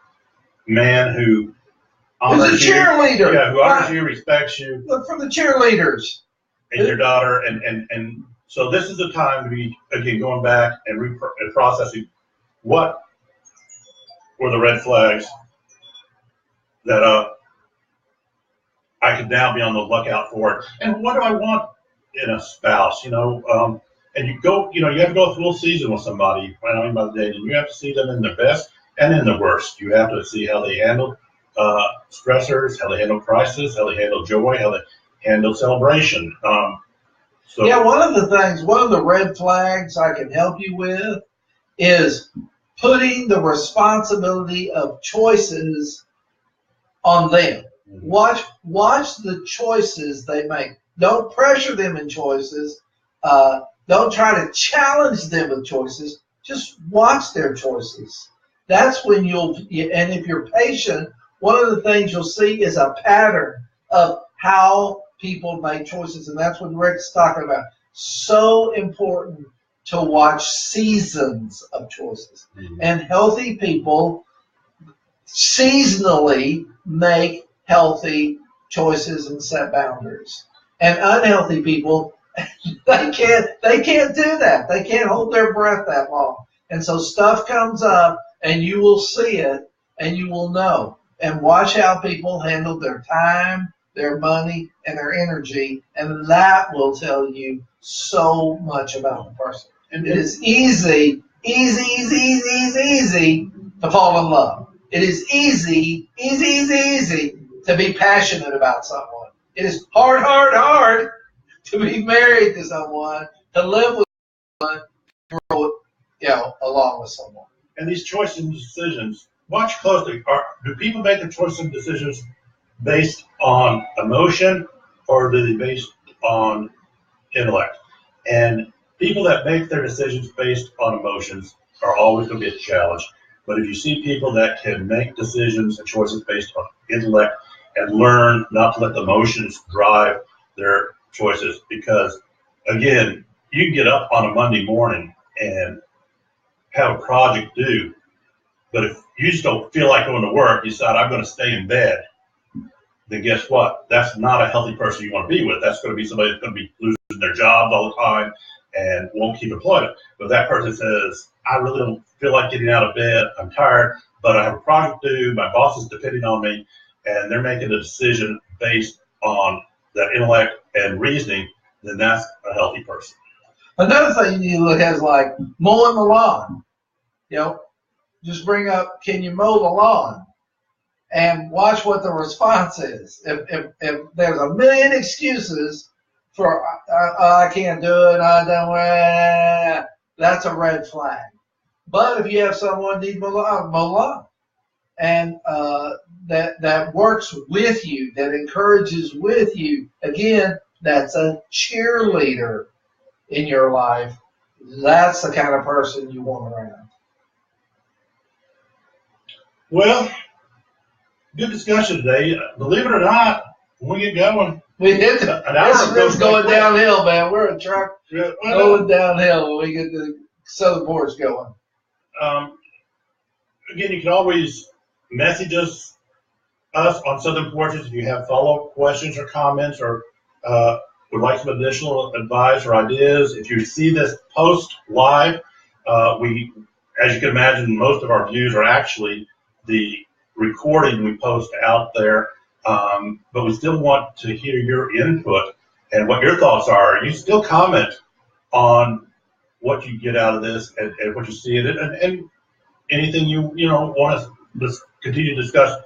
man who honors you. Cheerleader. Yeah, who honors you, respects you. Look for the cheerleaders. And your daughter, and so this is the time to be, again, going back and processing what were the red flags that I could now be on the lookout for, and what do I want in a spouse, and you have to go through a full season with somebody, right? I mean, by the dating, you have to see them in their best and in the worst. You have to see how they handle stressors, how they handle crisis, how they handle joy, how they handle celebration. One of the red flags I can help you with is putting the responsibility of choices on them. Watch the choices they make. Don't pressure them in choices. Don't try to challenge them with choices. Just watch their choices. That's when and if you're patient, one of the things you'll see is a pattern of how people make choices, and that's what Rick's talking about. So important to watch seasons of choices. Mm-hmm. And healthy people seasonally make healthy choices and set boundaries. And unhealthy people, they can't do that. They can't hold their breath that long. And so stuff comes up, and you will see it, and you will know. And watch how people handle their time, their money, and their energy, and that will tell you so much about the person. And it is easy to fall in love. It is easy to be passionate about someone. It is hard to be married to someone, to live with someone, to grow, along with someone. And these choices and decisions, watch closely. Do people make the choices and decisions based on emotion, or do they based on intellect? And people that make their decisions based on emotions are always going to be a challenge. But if you see people that can make decisions and choices based on intellect and learn not to let the emotions drive their choices, because again, you can get up on a Monday morning and have a project due, but if you just don't feel like going to work, you decide I'm going to stay in bed, then guess what? That's not a healthy person you want to be with. That's going to be somebody that's going to be losing their jobs all the time and won't keep employment. But if that person says, I really don't feel like getting out of bed, I'm tired, but I have a project due, my boss is depending on me, and they're making a decision based on that intellect and reasoning, then that's a healthy person. Another thing you need to look at is like mowing the lawn. Just bring up, can you mow the lawn? And watch what the response is. If there's a million excuses for I can't do it, I don't, that's a red flag. But if you have someone need mow lawn, and that works with you, that encourages with you, again, that's a cheerleader in your life. That's the kind of person you want around. Well, good discussion today. Believe it or not, when we get going, we hit it's going downhill, man. We're a truck going downhill when we get the Southern Porch going. Again, you can always message us on Southern Porches if you have follow-up questions or comments, or would like some additional advice or ideas. If you see this post live, we, as you can imagine, most of our views are actually the recording we post out there, but we still want to hear your input and what your thoughts are. You still comment on what you get out of this and what you see in it, and anything you want to continue to discuss.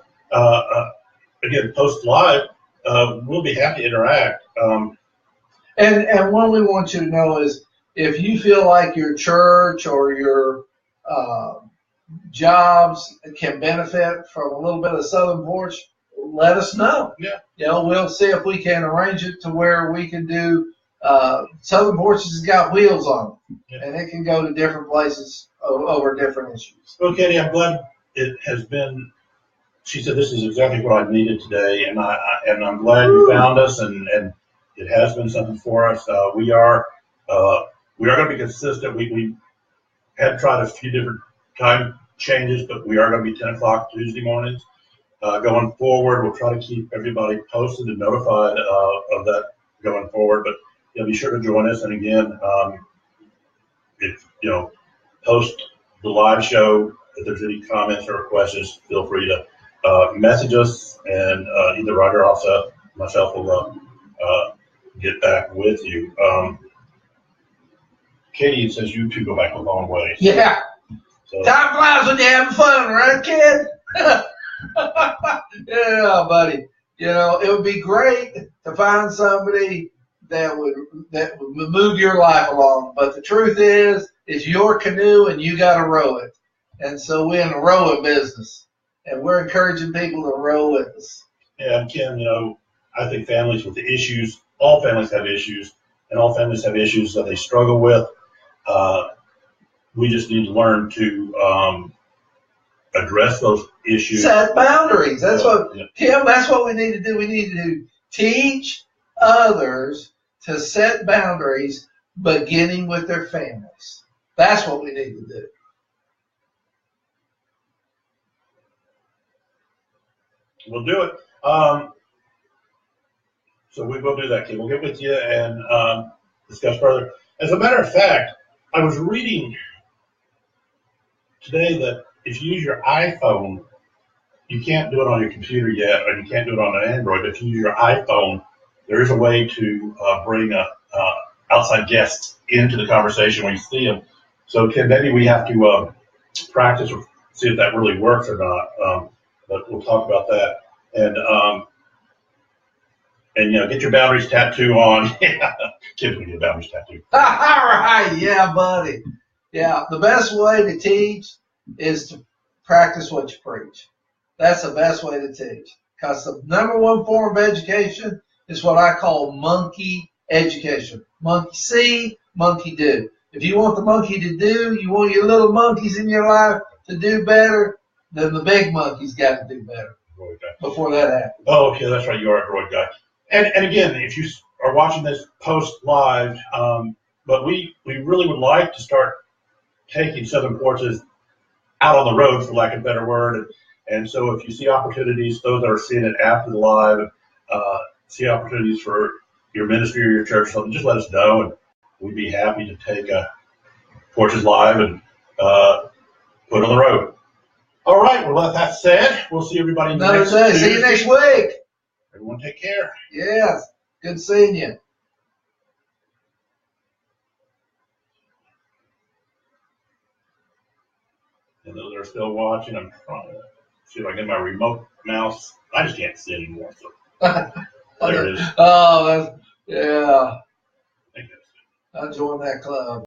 Again, post live, we'll be happy to interact. And what we want you to know is, if you feel like your church or your jobs can benefit from a little bit of Southern Porch, let us know. Yeah. We'll see if we can arrange it to where we can do. Southern Porch has got wheels on it, and it can go to different places over different issues. Well, Katie, I'm glad it has been. She said this is exactly what I needed today, and I'm glad you found us, and it has been something for us. We are going to be consistent. We had tried a few different time changes, but we are going to be 10 o'clock Tuesday mornings. Going forward, we'll try to keep everybody posted and notified of that going forward. But be sure to join us. And again, if post the live show, if there's any comments or questions, feel free to message us, and either Roger or myself will get back with you. Katie says you two go back a long way. So, yeah. So. Time flies when you're having fun, right, kid? Yeah, buddy. It would be great to find somebody that would move your life along. But the truth is, it's your canoe and you got to row it. And so we're in the rowing business, and we're encouraging people to row with us. Yeah, and Ken, I think families with the issues, all families have issues, and all families have issues that they struggle with. We just need to learn to address those issues. Set boundaries. That's Tim, that's what we need to do. We need to teach others to set boundaries, beginning with their families. That's what we need to do. We'll do it. So we will do that, Kim. We'll get with you and discuss further. As a matter of fact, I was reading today that if you use your iPhone, you can't do it on your computer yet, or you can't do it on an Android. But if you use your iPhone, there is a way to bring outside guests into the conversation when you see them. So, Kim, maybe we have to practice or see if that really works or not. But we'll talk about that. And get your boundaries tattoo on. Kids, we get boundaries tattoo. All right, yeah, buddy. Yeah, the best way to teach is to practice what you preach. That's the best way to teach. Because the number one form of education is what I call monkey education. Monkey see, monkey do. If you want the monkey to do, you want your little monkeys in your life to do better, then the big monkey's got to do better before that happens. Oh, okay, that's right. You are a droid guy. And again, if you are watching this post live, but we really would like to start taking Southern Porches out on the road, for lack of a better word. And so if you see opportunities, those that are seeing it after the live, see opportunities for your ministry or your church or something, just let us know, and we'd be happy to take Porches Live and put it on the road. All right, well, with that said, we'll see everybody Another day. See you next week. Everyone take care. Yes. Good seeing you. And those that are still watching, I'm trying to see if I can get my remote mouse. I just can't see anymore. So there it is. Oh, that's, yeah. I think that's it. I joined that club.